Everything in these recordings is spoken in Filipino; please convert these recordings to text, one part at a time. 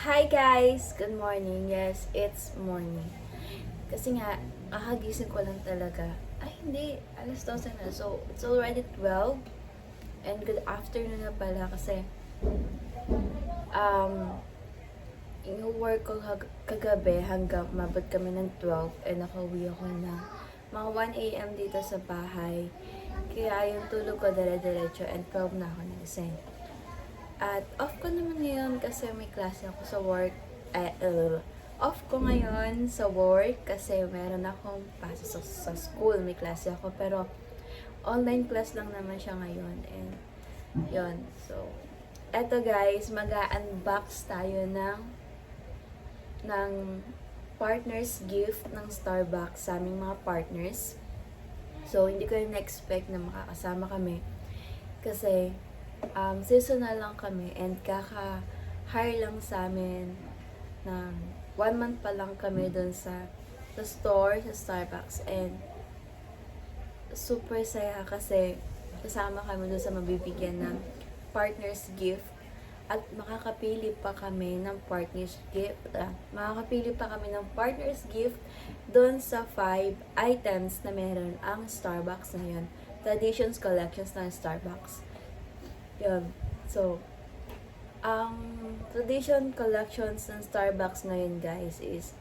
Hi guys! Good morning. Yes, it's morning. Kasi nga, kahagising ko lang talaga. Ay, hindi. Alas 12 na. So, it's already 12. And good afternoon na pala kasi um, in-work ko kagabi hanggang umabot kami ng 12 and nakauwi ako na mga 1 a.m. dito sa bahay. Kaya yung tulog ko dire-diretso and 12 na ako nagising. At off ko naman ngayon kasi may klase ako sa work. Off ko ngayon sa work kasi meron akong pasok sa school. May klase ako pero online class lang naman siya ngayon. And yun. So, eto guys, mag-unbox tayo ng partners gift ng Starbucks sa aming mga partners. So, hindi ko yung na-expect na makakasama kami. Kasi, seasonal lang kami and kaka-hire lang sa amin ng 1 month pa lang kami dun sa store, sa Starbucks. And super saya kasi kasama kami dun sa mabibigyan ng partners gift at makakapili pa kami ng partners gift dun sa 5 items na meron ang Starbucks na yun. Traditions collections ng Starbucks. Yun. So, ang tradition collections ng Starbucks ngayon guys is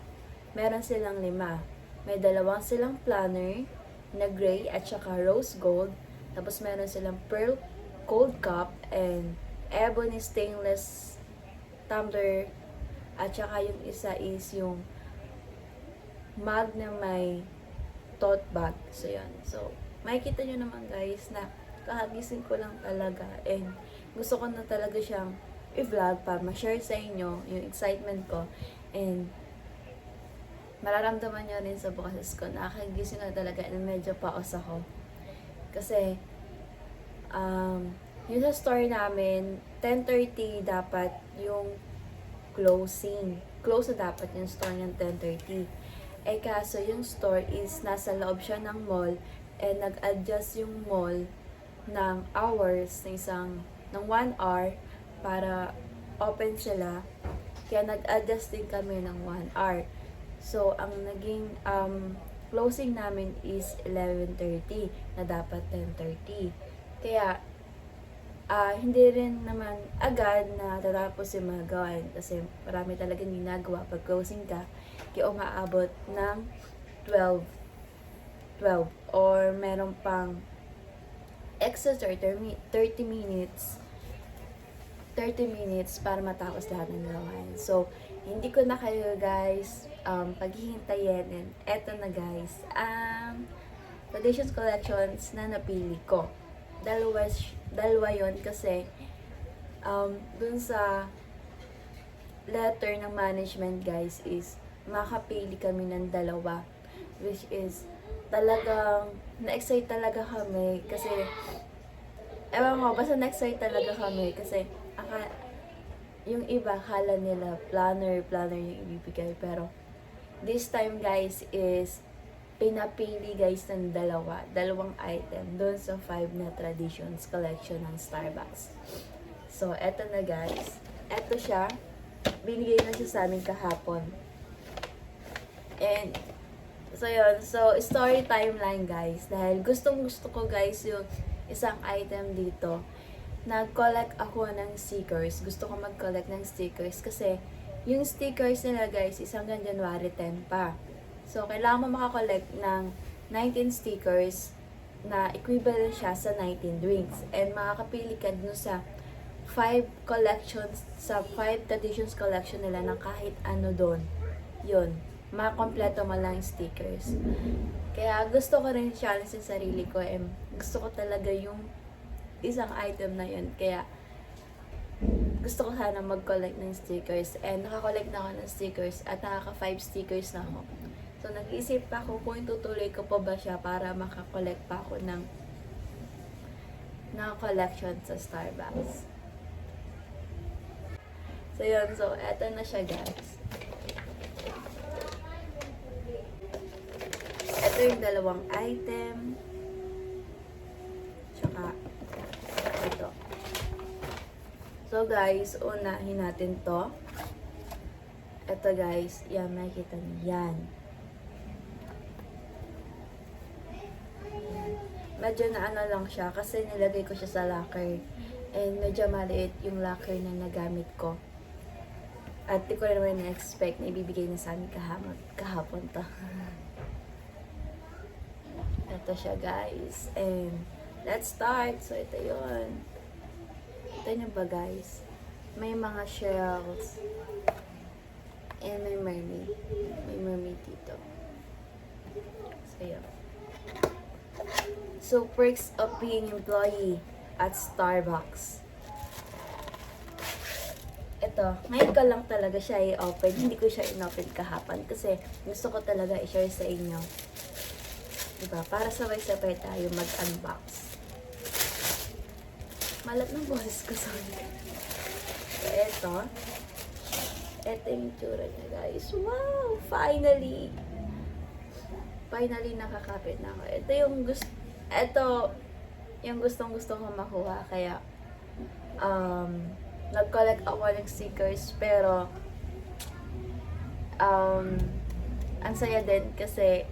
meron silang 5. May 2 silang planner na gray at saka rose gold. Tapos meron silang pearl cold cup and ebony stainless tumbler. At saka yung isa is yung mug na may tote bag. So, yan. So, makikita nyo naman guys na kahagising ko lang talaga and gusto ko na talaga siyang i-vlog para ma-share sa inyo yung excitement ko and mararamdaman nyo rin sa bukas ko na kahagising na talaga and medyo paos ako kasi yung sa store namin 10:30 dapat yung close na dapat yung store ng 10:30 kaso yung store is nasa loob siya ng mall and nag-adjust yung mall ng hours ng 1 hour para open sila. Kaya nag-adjust din kami ng 1 hour. So, ang naging closing namin is 11:30 na dapat 10:30. Kaya, hindi rin naman agad na tatapos yung mga gawain kasi marami talagang ginagawa pag closing ka. Kaya umaabot ng 12 or meron pang extra 30 minutes para matapos lahat ng gawain. So, hindi ko na kayo guys paghihintayin and eto na guys Traditions Collections na napili ko. Dalawa yon kasi dun sa letter ng management guys is makapili kami ng 2 which is talagang na-excite talaga kami kasi ewan ko, basta na-excite talaga kami kasi yung iba akala nila planner yung ibibigay pero this time guys is pinapili guys ng 2 item doon sa 5 na traditions collection ng Starbucks. So eto na guys, eto siya, binigay na siya sa amin kahapon and so yun, so story timeline guys, dahil gustong gusto ko guys yung isang item dito. Nag-collect ako ng stickers, gusto ko mag-collect ng stickers kasi yung stickers nila guys is hanggang January 10 pa. So kailangan mo makakollect ng 19 stickers na equivalent siya sa 19 drinks and makakapili ka dun sa 5 collections, sa 5 traditions collection nila na kahit ano doon. Yun, makakompleto mo lang stickers. Kaya gusto ko rin challenge sa sarili ko and gusto ko talaga yung isang item na yun. Kaya gusto ko sana mag-collect ng stickers and nakakollect na ako ng stickers at nakaka 5 stickers na ako. So nag-iisip pa ako kung tutuloy ko pa ba siya para makakollect pa ako ng collection sa Starbucks. So yun, so eto na siya guys. Ito yung 2 item. Tsaka ito. So guys, unahin natin to. Ito guys, yan, makikita niyo yan. Medyo na ano lang siya kasi nilagay ko siya sa locker. And medyo maliit yung locker na nagamit ko. At di ko rin naman na-expect na ibibigay na sa amin kahapon to. Ito siya guys. And let's start. So ito yun. Ito nyo ba guys? May mga shells. And may mermaid. May mermaid dito. So yun. So, perks of being employee at Starbucks. Ito, ngayon ko lang talaga siya i-open. Hindi ko siya in-open kahapon kasi gusto ko talaga i-share sa inyo. Diba? Para sabay-sabay tayo mag-unbox. Malat ng boses ko, sorry. So, ito yung itsura niya, guys. Wow! Finally! Finally, nakakapit na ako. Ito yung gustong-gusto kong makuha. Kaya, nag-collect ako ng stickers. Pero, ang saya din kasi,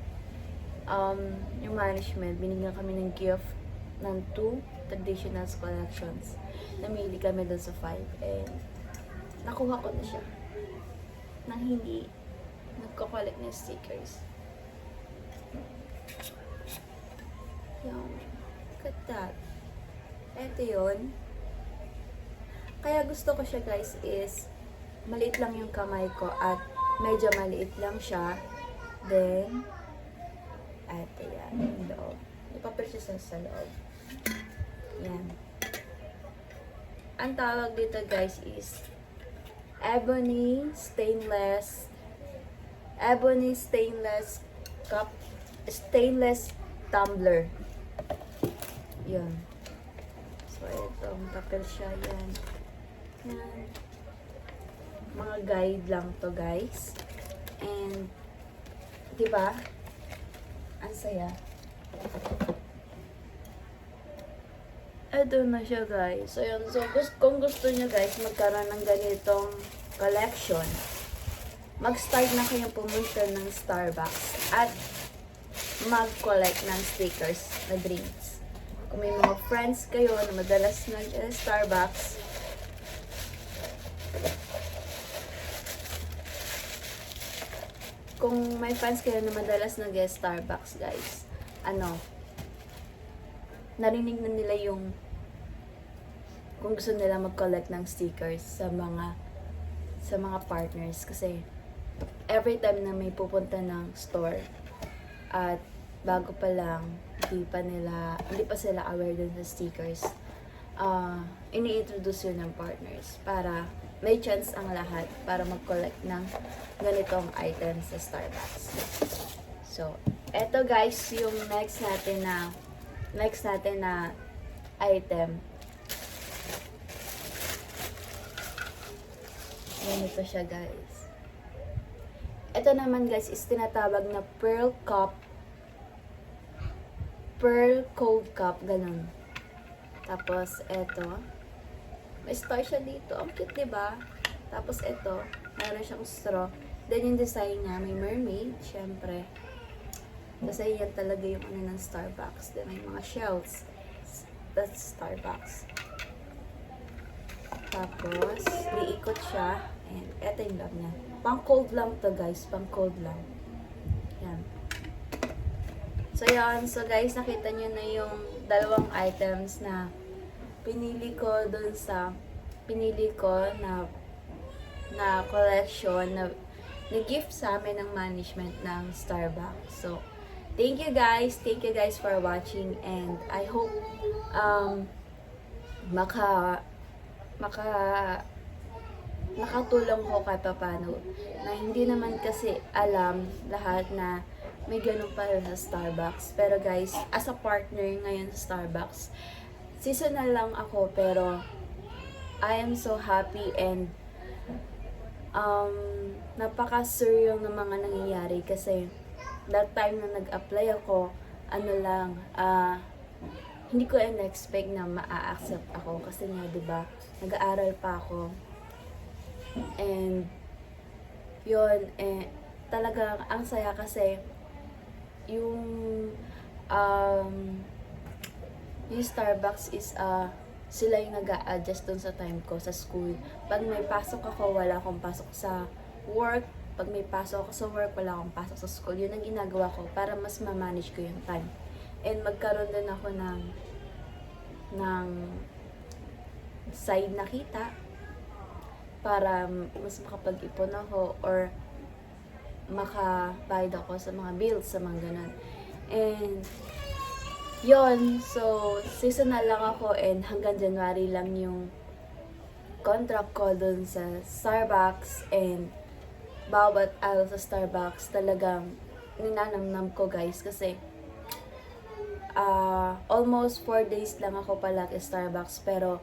yung management, binigyan kami ng gift ng 2 traditional collections. Namili kami dun sa 5. And, nakuha ko na siya. Nang hindi nagko-collect ng stickers. Yan. Look at that. Ito yun. Kaya gusto ko siya guys is maliit lang yung kamay ko at medyo maliit lang siya. Then, ito yan. Yung loob. Ipapil siya sa loob. Yan. Ang tawag dito guys is ebony stainless cup, stainless tumbler. Yun. So, ito. Tapil siya. Yan. Yan. Mga guide lang to guys. And, diba? Ang saya. Ito na siya guys. So, yun. So, kung gusto nyo guys magkaroon ng ganitong collection, mag-start na kayong pumunta ng Starbucks at mag-collect ng stickers na drinks. Kung may mga friends kayo na madalas nag-Starbucks, kung may friends kayo na madalas nag-Starbucks, guys, narinig na nila yung kung gusto nila mag-collect ng stickers sa mga partners. Kasi, every time na may pupunta ng store, at bago pa lang, hindi pa sila aware dun sa stickers, ini-introduce yun ng partners para may chance ang lahat para mag-collect ng ganitong items sa Starbucks. So, eto guys, yung next natin na item. Ganito siya guys. Ito naman guys is tinatawag na Pearl Cold Cup, ganun. Tapos, eto. May star siya dito. Ang cute, diba? Tapos, eto. Mayroon siyang straw. Then, yung design niya, may mermaid, syempre. Kasi yan talaga yung ng Starbucks. Then, may mga shells. That's Starbucks. Tapos, liikot siya. And, eto yung love niya. Pang cold lang to guys. Pang cold lang. Yan. So, yan. So, guys, nakita nyo na yung dalawang items na pinili ko na collection na gift sa amin ng management ng Starbucks. So, thank you guys for watching, and I hope nakatulong ko kahit paano, na hindi naman kasi alam lahat na may ganun pala sa Starbucks. Pero guys, as a partner ngayon sa Starbucks, seasonal lang ako, pero I am so happy and napaka-surreal ng mga nangyayari kasi that time na nag-apply ako, hindi ko in-expect na ma-accept ako kasi nga, 'di ba, nag-aaral pa ako. And Yun, talagang ang saya kasi yung um, yung Starbucks is sila yung nag-a-adjust dun sa time ko sa school. Pag may pasok ako, wala akong pasok sa work. Pag may pasok ako sa work, wala akong pasok sa school. Yun ang ginagawa ko para mas ma-manage ko yung time. And magkaroon din ako ng side na kita para mas makapag-ipon ako or makabayad ako sa mga bills, sa mga ganun. And yon, so seasonal lang ako and hanggang January lang yung contract ko dun sa Starbucks, and bawat araw sa Starbucks talagang ninanamnam ko guys kasi almost 4 days lang ako pala sa Starbucks, pero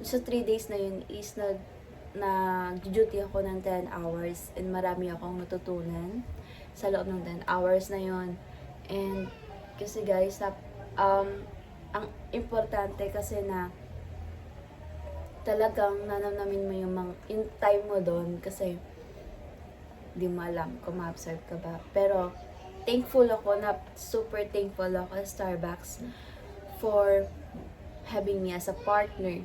sa 3 days na yun is nag-duty ako ng 10 hours and marami akong natutunan sa loob ng 10 hours na yun. And kasi guys, ang importante kasi na talagang nanamnamin mo yung time mo doon kasi di mo alam kung ma-observe ka ba. Pero thankful ako, super thankful ako sa Starbucks for having me as a partner.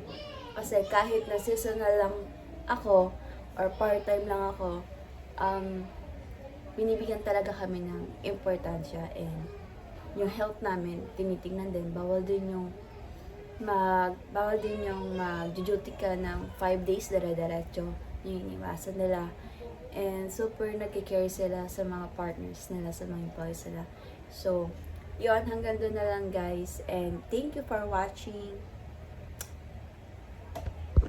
Kasi kahit na seasonal lang ako or part-time lang ako, binibigyan talaga kami ng importansya, and yung health namin tinitingnan din. Bawal din yung mag-duty ka ng 5 days dire-diretso. Yung iniwasan nila. And super nag-care sila sa mga partners nila, sa mga employees nila. So, yun, hanggang doon na lang guys. And thank you for watching.